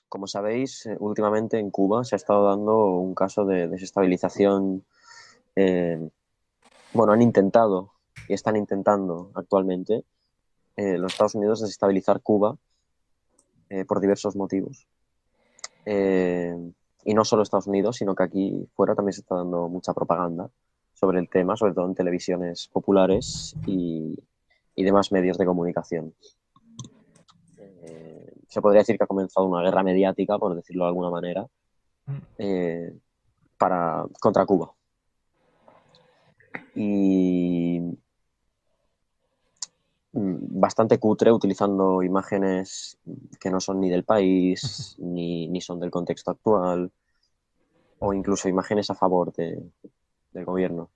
Como sabéis, últimamente en Cuba se ha estado dando un caso de desestabilización. eh, bueno, han intentado y están intentando actualmente los Estados Unidos desestabilizar Cuba por diversos motivos. Eh, y no solo Estados Unidos, sino que aquí fuera también se está dando mucha propaganda sobre el tema, sobre todo en televisiones populares y demás medios de comunicación. Se podría decir que ha comenzado una guerra mediática, por decirlo de alguna manera, eh, contra Cuba. Y bastante cutre, utilizando imágenes que no son ni del país, ni son del contexto actual, o incluso imágenes a favor del gobierno.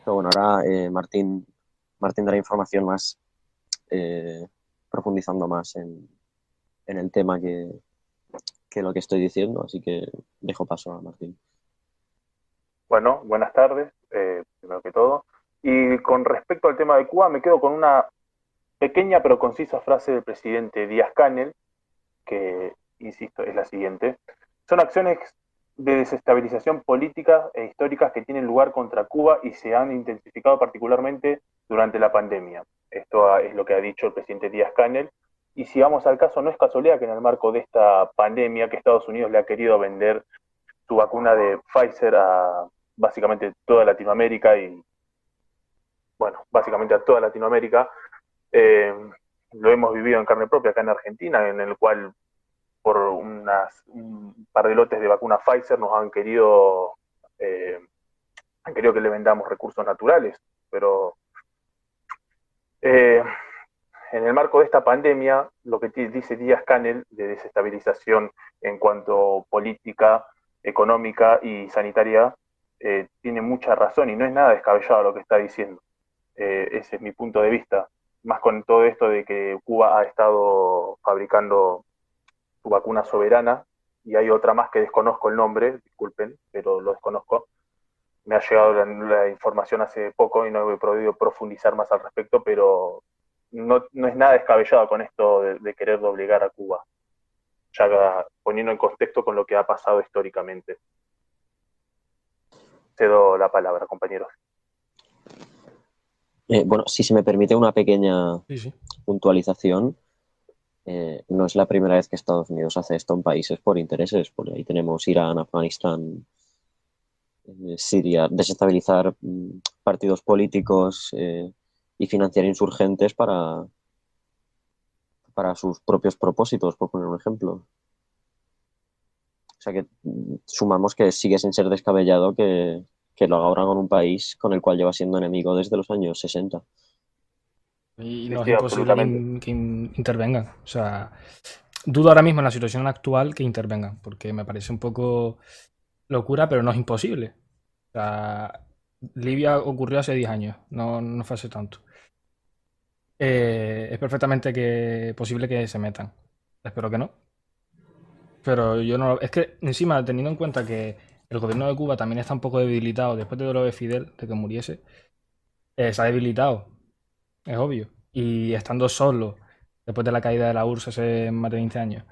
Pero bueno, ahora Martín dará información más, eh, profundizando más en el tema que lo que estoy diciendo, así que dejo paso a Martín. Bueno, buenas tardes, primero que todo. Y con respecto al tema de Cuba, me quedo con una pequeña pero concisa frase del presidente Díaz-Canel, que, insisto, es la siguiente. Son acciones de desestabilización políticas e históricas que tienen lugar contra Cuba y se han intensificado particularmente durante la pandemia. Esto es lo que ha dicho el presidente Díaz-Canel. Y si vamos al caso, no es casualidad que en el marco de esta pandemia que Estados Unidos le ha querido vender su vacuna de Pfizer a básicamente toda Latinoamérica y, bueno, básicamente a toda Latinoamérica, eh, lo hemos vivido en carne propia acá en Argentina, en el cual por un par de lotes de vacuna Pfizer nos han querido que le vendamos recursos naturales, pero eh, en el marco de esta pandemia, lo que dice Díaz Canel de desestabilización en cuanto a política económica y sanitaria, tiene mucha razón y no es nada descabellado lo que está diciendo. Ese es mi punto de vista. Más con todo esto de que Cuba ha estado fabricando su vacuna soberana y hay otra más que desconozco el nombre, disculpen, pero lo desconozco. Me ha llegado la información hace poco y no he podido profundizar más al respecto, pero no es nada descabellado con esto de querer obligar a Cuba, ya poniendo en contexto con lo que ha pasado históricamente. Cedo la palabra, compañeros. Bueno, si se me permite una pequeña Sí, sí. puntualización, no es la primera vez que Estados Unidos hace esto en países por intereses. Por ahí tenemos Irán, Afganistán, Siria, desestabilizar partidos políticos y financiar insurgentes para sus propios propósitos, por poner un ejemplo. O sea que sumamos que sigue sin ser descabellado que lo haga ahora con un país con el cual lleva siendo enemigo desde los años 60. Y Sí, no es sí, imposible absolutamente. que intervengan. O sea, dudo ahora mismo en la situación actual que intervengan, porque me parece un poco locura, pero no es imposible. O sea, Libia ocurrió hace 10 años, no fue hace tanto. Es perfectamente posible que se metan. Espero que no. Pero yo no. Es que encima, teniendo en cuenta que el gobierno de Cuba también está un poco debilitado después de lo de Fidel, de que muriese, se ha debilitado, es obvio. Y estando solo, después de la caída de la URSS hace más de 20 años,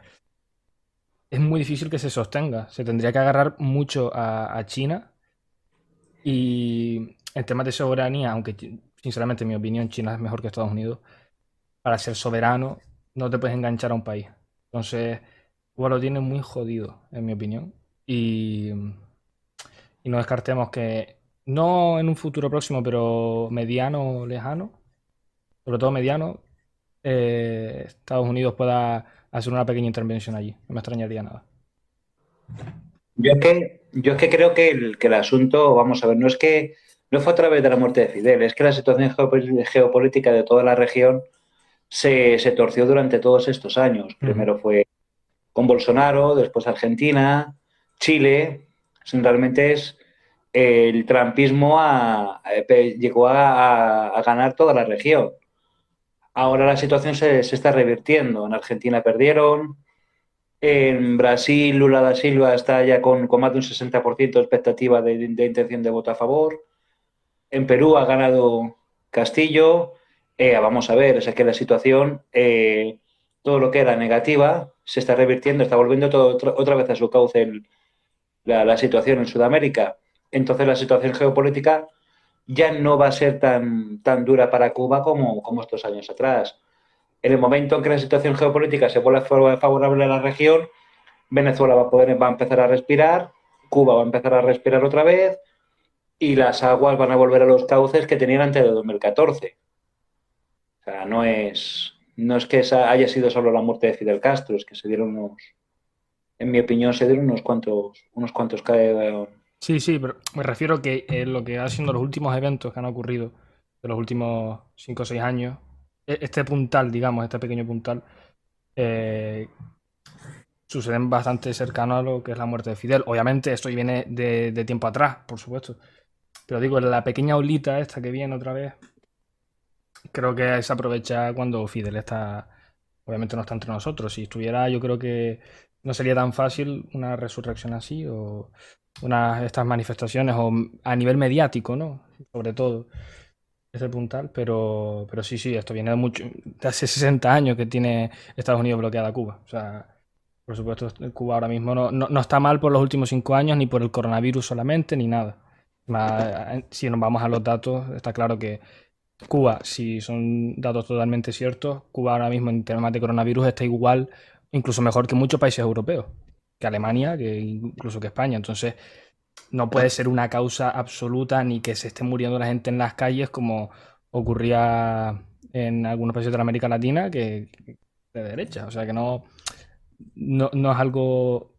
es muy difícil que se sostenga. Se tendría que agarrar mucho a China. Y en temas de soberanía, aunque sinceramente en mi opinión China es mejor que Estados Unidos, para ser soberano no te puedes enganchar a un país. Entonces, Cuba lo tiene muy jodido, en mi opinión. Y no descartemos que, no en un futuro próximo, pero mediano, lejano, sobre todo mediano, Estados Unidos pueda hacer una pequeña intervención allí. No me extrañaría nada. Yo es que creo que el asunto, vamos a ver, no fue a través de la muerte de Fidel, es que la situación geopolítica de toda la región se torció durante todos estos años. Primero fue con Bolsonaro, después Argentina, Chile. Realmente es el trumpismo llegó a ganar toda la región. Ahora la situación se está revirtiendo. En Argentina perdieron. En Brasil, Lula da Silva está ya con más de un 60% de expectativa de intención de voto a favor. En Perú ha ganado Castillo. Vamos a ver, es que la situación todo lo que era negativa se está revirtiendo, está volviendo todo otra vez a su cauce la situación en Sudamérica. Entonces la situación geopolítica ya no va a ser tan dura para Cuba como estos años atrás. En el momento en que la situación geopolítica se vuelve favorable a la región, Venezuela va a empezar a respirar, Cuba va a empezar a respirar otra vez y las aguas van a volver a los cauces que tenían antes de 2014. O sea, no es que esa haya sido solo la muerte de Fidel Castro, es que se dieron en mi opinión, se dieron unos cuantos Sí, pero me refiero que lo que ha sido los últimos eventos que han ocurrido de los últimos 5 o 6 años, este puntal, digamos, este pequeño puntal, suceden bastante cercano a lo que es la muerte de Fidel. Obviamente esto viene de tiempo atrás, por supuesto. Pero digo, la pequeña olita esta que viene otra vez, creo que se aprovecha cuando Fidel está, obviamente no está entre nosotros. Si estuviera, yo creo que no sería tan fácil una resurrección así o estas manifestaciones o a nivel mediático, ¿no? Sobre todo ese puntal, pero sí, esto viene de hace 60 años que tiene Estados Unidos bloqueada Cuba. O sea, por supuesto, Cuba ahora mismo no está mal por los últimos 5 años, ni por el coronavirus solamente, ni nada. Si nos vamos a los datos, está claro que Cuba, si son datos totalmente ciertos, Cuba ahora mismo en temas de coronavirus está igual, incluso mejor que muchos países europeos, que Alemania, que incluso que España. Entonces, no puede ser una causa absoluta ni que se esté muriendo la gente en las calles como ocurría en algunos países de la América Latina, que de derecha. O sea que no es algo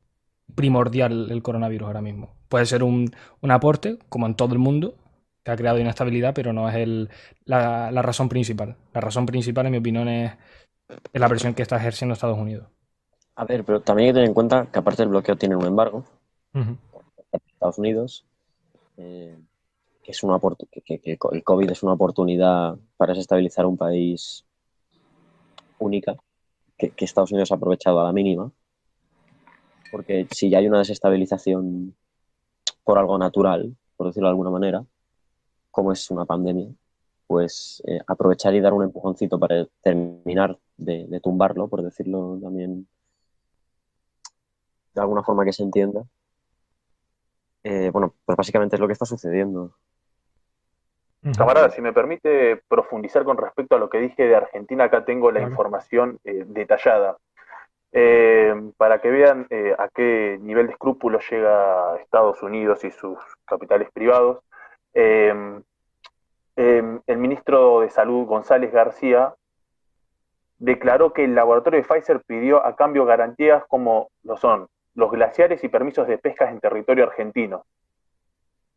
primordial el coronavirus ahora mismo. Puede ser un aporte, como en todo el mundo, que ha creado inestabilidad, pero no es la razón principal. La razón principal, en mi opinión, es la presión que está ejerciendo Estados Unidos. A ver, pero también hay que tener en cuenta que aparte del bloqueo tienen un embargo. Uh-huh. Estados Unidos, que es que el COVID es una oportunidad para desestabilizar un país única, que Estados Unidos ha aprovechado a la mínima, porque si ya hay una desestabilización por algo natural, por decirlo de alguna manera, como es una pandemia, pues aprovechar y dar un empujoncito para terminar de tumbarlo, por decirlo también de alguna forma que se entienda. Bueno, pues básicamente es lo que está sucediendo. Camarada, si me permite profundizar con respecto a lo que dije de Argentina, acá tengo la información detallada. Para que vean a qué nivel de escrúpulos llega Estados Unidos y sus capitales privados. El ministro de Salud, González García, declaró que el laboratorio de Pfizer pidió a cambio garantías como lo son los glaciares y permisos de pesca en territorio argentino.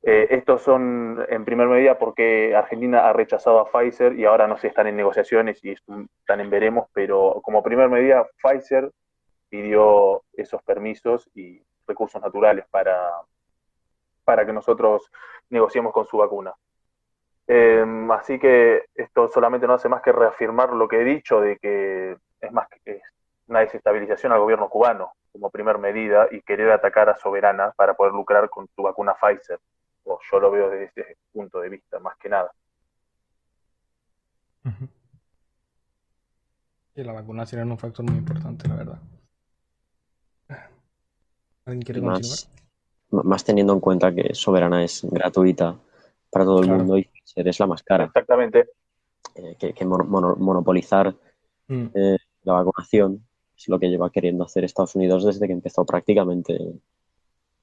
Estos son en primer medida porque Argentina ha rechazado a Pfizer y ahora no sé, están en negociaciones y están en veremos, pero como primer medida Pfizer pidió esos permisos y recursos naturales para que nosotros negociemos con su vacuna. Así que esto solamente no hace más que reafirmar lo que he dicho de que es más que una desestabilización al gobierno cubano como primer medida y querer atacar a Soberana para poder lucrar con su vacuna Pfizer. O yo lo veo desde ese punto de vista, más que nada. Y la vacuna sería un factor muy importante, la verdad. ¿Alguien quiere continuar? Más teniendo en cuenta que Soberana es gratuita para todo el mundo y Pfizer es la más cara. Exactamente. Que monopolizar la vacunación es lo que lleva queriendo hacer Estados Unidos desde que empezó prácticamente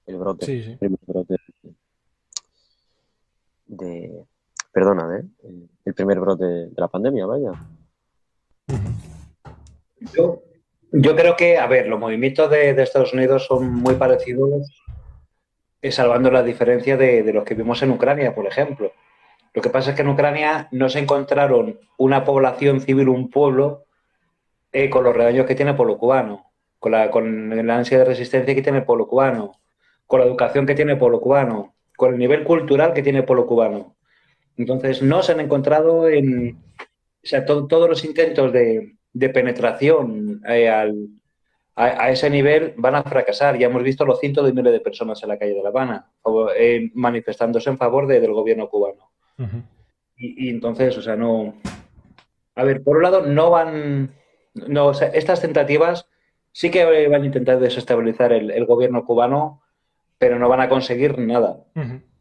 el brote. Sí. El primer brote el primer brote de la pandemia, vaya. Yo creo que, a ver, los movimientos de Estados Unidos son muy parecidos, salvando la diferencia de los que vimos en Ucrania, por ejemplo. Lo que pasa es que en Ucrania no se encontraron una población civil, un pueblo, con los redaños que tiene el pueblo cubano, con la ansia de resistencia que tiene el pueblo cubano, con la educación que tiene el pueblo cubano, con el nivel cultural que tiene el pueblo cubano. Entonces, no se han encontrado todos los intentos de penetración a ese nivel van a fracasar. Ya hemos visto los cientos de miles de personas en la calle de La Habana manifestándose en favor del gobierno cubano. Y entonces, o sea, no... A ver, por un lado, no van No, o sea, estas tentativas sí que van a intentar desestabilizar el gobierno cubano, pero no van a conseguir nada.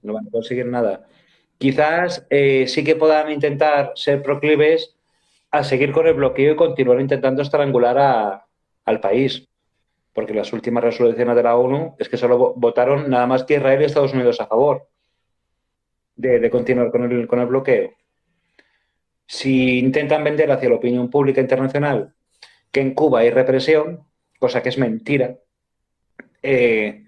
No van a conseguir nada. Quizás sí que puedan intentar ser proclives a seguir con el bloqueo y continuar intentando estrangular al país. Porque las últimas resoluciones de la ONU es que solo votaron nada más que Israel y Estados Unidos a favor de continuar con el bloqueo. Si intentan vender hacia la opinión pública internacional que en Cuba hay represión, cosa que es mentira, eh,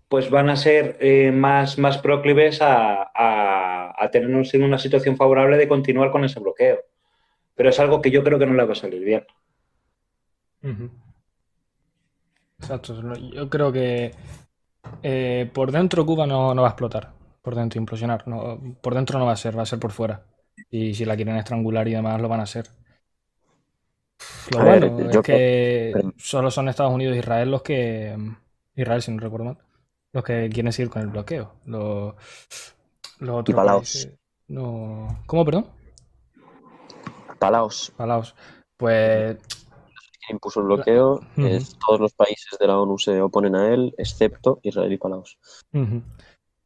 pues van a ser más proclives a tenernos en una situación favorable de continuar con ese bloqueo. Pero es algo que yo creo que no le va a salir bien. Exacto. Yo creo que por dentro Cuba no va a explotar. Por dentro implosionar. No, por dentro no va a ser por fuera. Y si la quieren estrangular y demás, lo van a hacer. Lo A ver, bueno es yo creo que que solo son Estados Unidos e Israel los que. Israel, si no recuerdo mal. Los que quieren seguir con el bloqueo. Los y otros Palaos, países. No. ¿Cómo, perdón? Palaos Palaos. Pues. quien impuso el la- bloqueo, Ujú, todos los países de la ONU se oponen a él, excepto Israel y Palaos. ujú.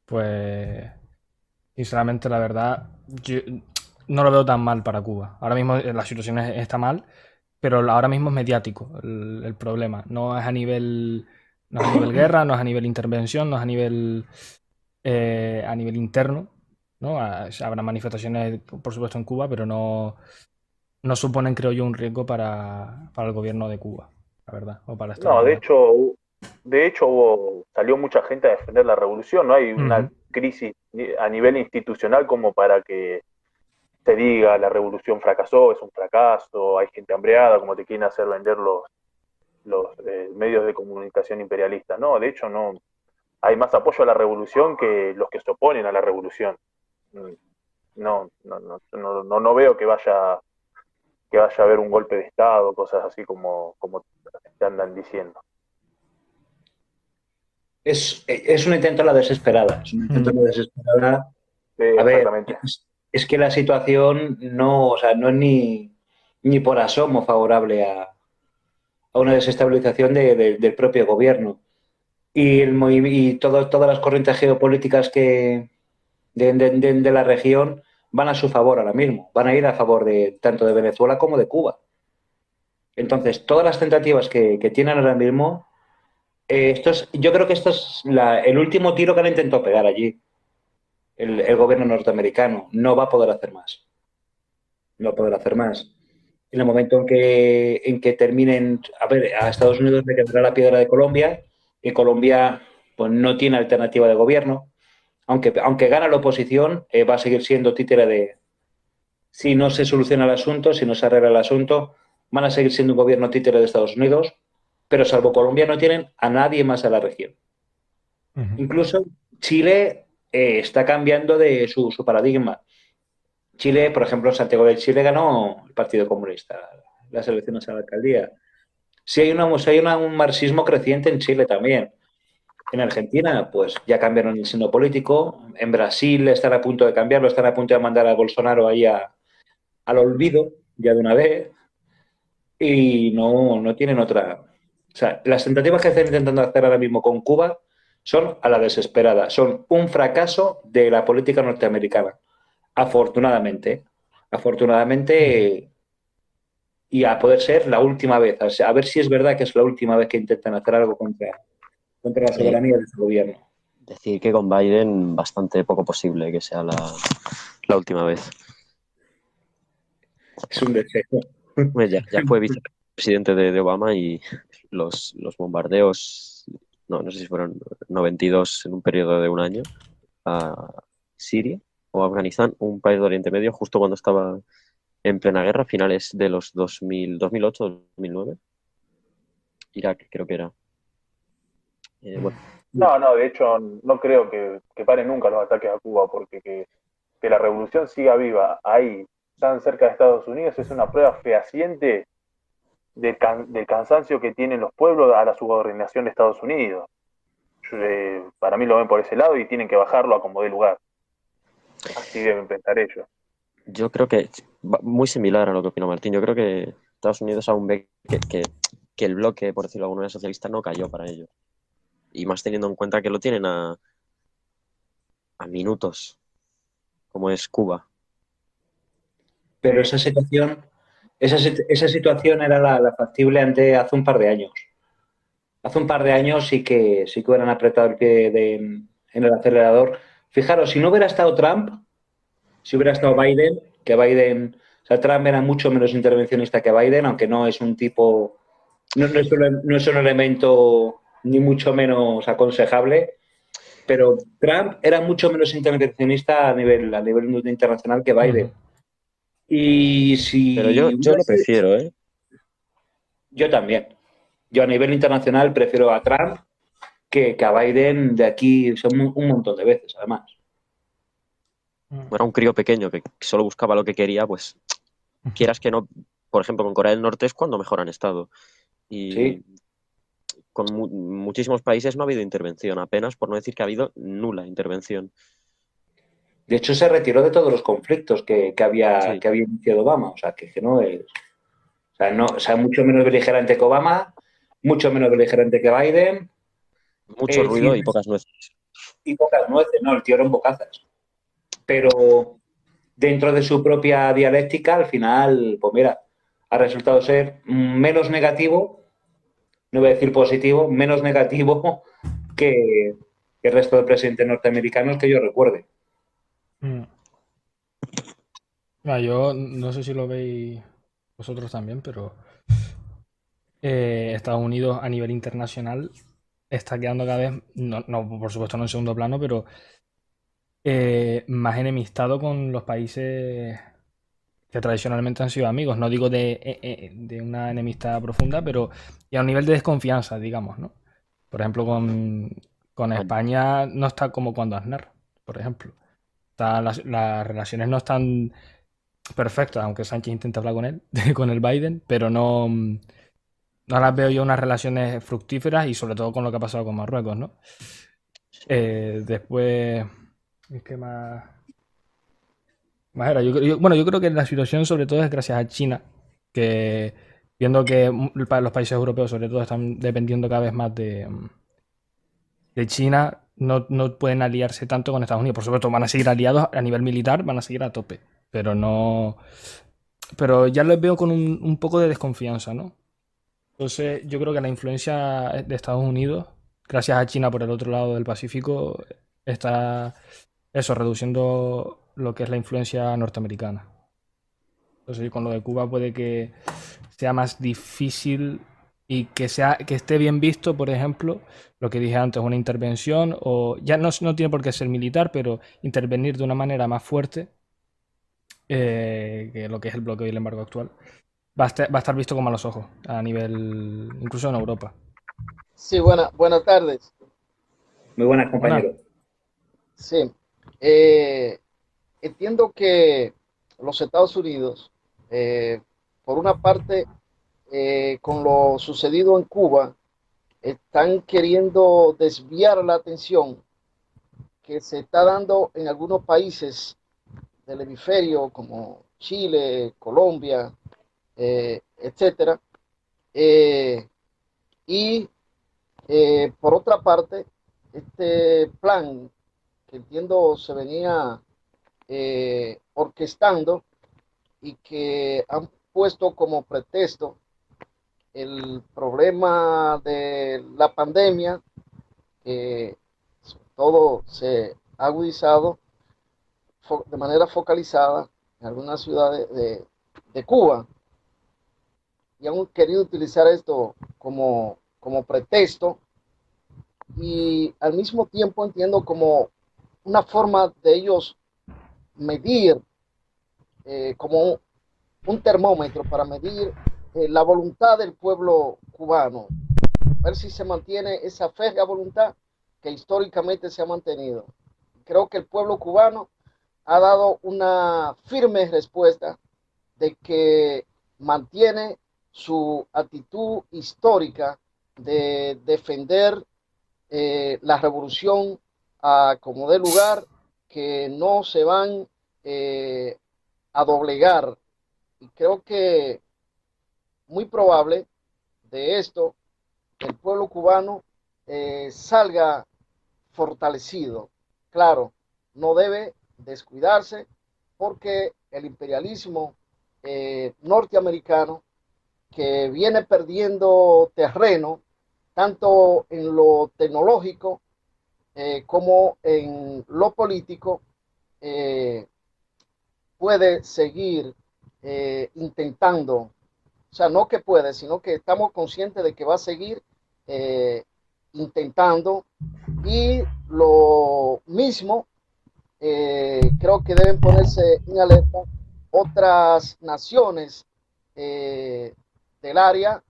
Pues. Sinceramente, la verdad, yo no lo veo tan mal para Cuba. Ahora mismo la situación está mal, pero ahora mismo es mediático el problema. No es a nivel guerra, no es a nivel intervención, no es a nivel interno, ¿no? Habrá manifestaciones, por supuesto, en Cuba, pero no suponen, creo yo, un riesgo para el gobierno de Cuba, la verdad, o para Estados No, Unidos. de hecho salió mucha gente a defender la revolución, no hay una Ujú, crisis a nivel institucional como para que se diga la revolución fracasó, es un fracaso, hay gente hambreada, como te quieren hacer vender los medios de comunicación imperialistas. No, de hecho no, hay más apoyo a la revolución que los que se oponen a la revolución. Mm, no veo que vaya a haber un golpe de Estado, cosas así como te andan diciendo. Es un intento a la desesperada. Es un intento a ujú, la desesperada. Sí, A ver, exactamente. es que la situación no, o sea, no es ni por asomo favorable a una desestabilización del propio gobierno. Y todas las corrientes geopolíticas de la región van a su favor ahora mismo. Van a ir a favor de tanto de Venezuela como de Cuba. Entonces, todas las tentativas que tienen ahora mismo, yo creo que esto es el último tiro que han intentado pegar allí, el gobierno norteamericano. No va a poder hacer más. No va a poder hacer más. En el momento en que terminen, a ver, a Estados Unidos le quedará la piedra de Colombia, y Colombia pues no tiene alternativa de gobierno, aunque gana la oposición, va a seguir siendo títere si no se soluciona el asunto, si no se arregla el asunto, van a seguir siendo un gobierno títere de Estados Unidos, pero salvo Colombia no tienen a nadie más en la región. ujú. Incluso Chile está cambiando de su paradigma. Chile, por ejemplo, en Santiago de Chile ganó el Partido Comunista las elecciones a la alcaldía. Si hay un marxismo creciente en Chile también. En Argentina, pues ya cambiaron el signo político. En Brasil están a punto de cambiarlo, están a punto de mandar a Bolsonaro ahí al olvido, ya de una vez. Y no tienen otra. O sea, las tentativas que están intentando hacer ahora mismo con Cuba son a la desesperada. Son un fracaso de la política norteamericana. Afortunadamente. Afortunadamente, y a poder ser la última vez. O sea, a ver si es verdad que es la última vez que intentan hacer algo contra la Sí, soberanía de su gobierno. decir que con Biden bastante poco posible que sea la última vez. Es un deseo. Pues ya fue vicepresidente de Obama y los bombardeos, no sé si fueron 92 en un periodo de un año, a Siria o Afganistán, un país de Oriente Medio, justo cuando estaba en plena guerra, finales de los 2008, 2009. Irak creo que era. Bueno, No, de hecho no creo que paren nunca los ataques a Cuba, porque que la revolución siga viva ahí, tan cerca de Estados Unidos, es una prueba fehaciente del cansancio que tienen los pueblos a la subordinación de Estados Unidos. Para mí lo ven por ese lado y tienen que bajarlo a como dé lugar. Así deben pensar ellos. yo creo que muy similar a lo que opina Martín. Yo creo que Estados Unidos aún ve que el bloque, por decirlo de alguna manera, socialista no cayó para ello. Y más teniendo en cuenta que lo tienen a minutos, como es Cuba. Pero esa situación era la factible hace un par de años. Hace un par de años sí que hubieran apretado el pie en el acelerador. Fijaros, si no hubiera estado Trump, si hubiera estado Biden, que Biden, o sea, Trump era mucho menos intervencionista que Biden, aunque no es un tipo, no es un elemento ni mucho menos aconsejable, pero Trump era mucho menos intervencionista a nivel internacional que Biden. Ujú. Y si Pero yo lo prefiero, ¿eh? Yo también. Yo a nivel internacional prefiero a Trump que a Biden de aquí son un montón de veces, además. Era un crío pequeño que solo buscaba lo que quería, pues quieras que no, por ejemplo, con Corea del Norte es cuando mejor han estado. Y Sí. con muchísimos países no ha habido intervención, apenas, por no decir que ha habido nula intervención. De hecho, se retiró de todos los conflictos que había Sí. iniciado Obama. O sea, que no es. O sea, no, o sea, mucho menos beligerante que Obama, mucho menos beligerante que Biden. Mucho ruido y pocas nueces. Y pocas nueces, no, el tío era un bocazas. Pero dentro de su propia dialéctica, al final, pues mira, ha resultado ser menos negativo, no voy a decir positivo, menos negativo que el resto de presidentes norteamericanos que yo recuerde. Yo no sé si lo veis vosotros también, pero Estados Unidos a nivel internacional está quedando cada vez, no, por supuesto no en segundo plano, pero más enemistado con los países que tradicionalmente han sido amigos. No digo de una enemistad profunda, pero y a un nivel de desconfianza, digamos, ¿no? Por ejemplo, con España no está como cuando Aznar, por ejemplo. Las relaciones no están perfectas, aunque Sánchez intenta hablar con él, con el Biden, pero no las veo yo unas relaciones fructíferas y sobre todo con lo que ha pasado con Marruecos, ¿no? Después, es que más era. Bueno, yo creo que la situación sobre todo es gracias a China, que viendo que los países europeos sobre todo están dependiendo cada vez más de China, no pueden aliarse tanto con Estados Unidos. Por supuesto, van a seguir aliados a nivel militar, van a seguir a tope, pero no... Pero ya les veo con un poco de desconfianza, ¿no? Entonces, yo creo que la influencia de Estados Unidos, gracias a China por el otro lado del Pacífico, está eso, reduciendo lo que es la influencia norteamericana. Entonces, con lo de Cuba puede que sea más difícil y que esté bien visto, por ejemplo, lo que dije antes, una intervención, o ya no tiene por qué ser militar, pero intervenir de una manera más fuerte que lo que es el bloqueo y el embargo actual. Va a estar visto con malos ojos a nivel, incluso en Europa. Sí, buenas tardes. Muy buenas, Buena. compañero. Sí, entiendo que los Estados Unidos, por una parte, con lo sucedido en Cuba, están queriendo desviar la atención que se está dando en algunos países del hemisferio, como Chile, Colombia, etcétera. Y por otra parte, este plan que entiendo se venía orquestando y que han puesto como pretexto el problema de la pandemia, que todo se ha agudizado de manera focalizada en algunas ciudades de Cuba, y han querido utilizar esto como pretexto, y al mismo tiempo entiendo como una forma de ellos medir, como un termómetro para medir la voluntad del pueblo cubano, ver si se mantiene esa férrea voluntad que históricamente se ha mantenido. Creo que el pueblo cubano ha dado una firme respuesta de que mantiene su actitud histórica de defender la revolución a como dé lugar, que no se van a doblegar. Y creo que muy probable de esto, el pueblo cubano salga fortalecido. Claro, no debe descuidarse porque el imperialismo norteamericano, que viene perdiendo terreno tanto en lo tecnológico como en lo político, eh, puede seguir intentando, o sea, no que puede, sino que estamos conscientes de que va a seguir eh, intentando, y lo mismo creo que deben ponerse en alerta otras naciones del área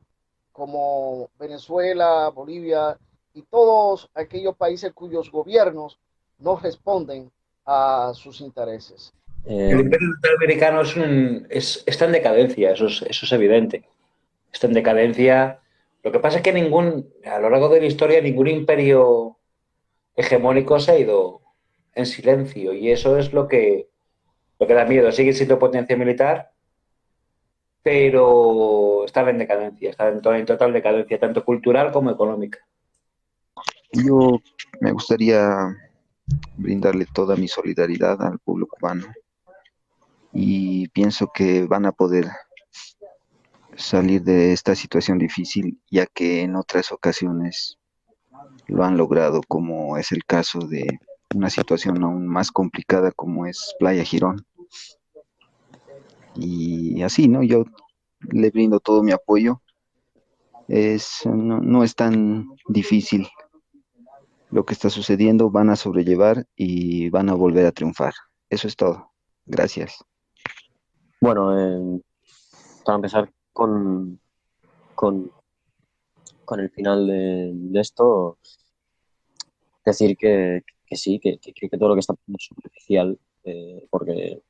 como Venezuela, Bolivia y todos aquellos países cuyos gobiernos no responden a sus intereses. El Eh, imperio norteamericano está en decadencia, eso es evidente. Está en decadencia. Lo que pasa es que a lo largo de la historia, ningún imperio hegemónico se ha ido en silencio y eso es lo que da miedo. Sigue siendo potencia militar, pero está en decadencia, está en total decadencia, tanto cultural como económica. Yo me gustaría brindarle toda mi solidaridad al pueblo cubano y pienso que van a poder salir de esta situación difícil, ya que en otras ocasiones lo han logrado, como es el caso de una situación aún más complicada como es Playa Girón. Y así, ¿no? Yo le brindo todo mi apoyo. No es tan difícil lo que está sucediendo, van a sobrellevar y van a volver a triunfar. Eso es todo. Gracias. bueno, para empezar con, con el final de esto, decir que sí, que creo que todo lo que está pasando es superficial, porque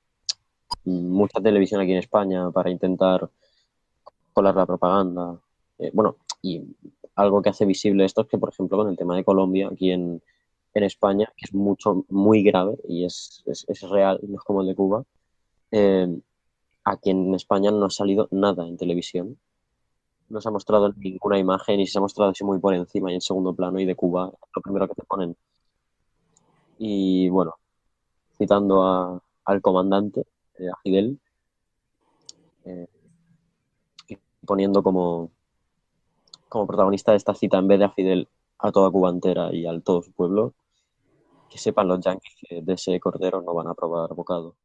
mucha televisión aquí en España para intentar colar la propaganda. Bueno, y algo que hace visible esto es que, por ejemplo, con el tema de Colombia, aquí en España, que es muy grave y es real, no es como el de Cuba, eh, aquí en España no ha salido nada en televisión. No se ha mostrado ninguna imagen y se ha mostrado así muy por encima y en segundo plano, y de Cuba lo primero que te ponen. Y bueno, citando al comandante, a Fidel, eh, y poniendo como protagonista de esta cita, en vez de a Fidel, a toda Cuba entera y a todo su pueblo, que sepan los yanquis que de ese cordero no van a probar bocado.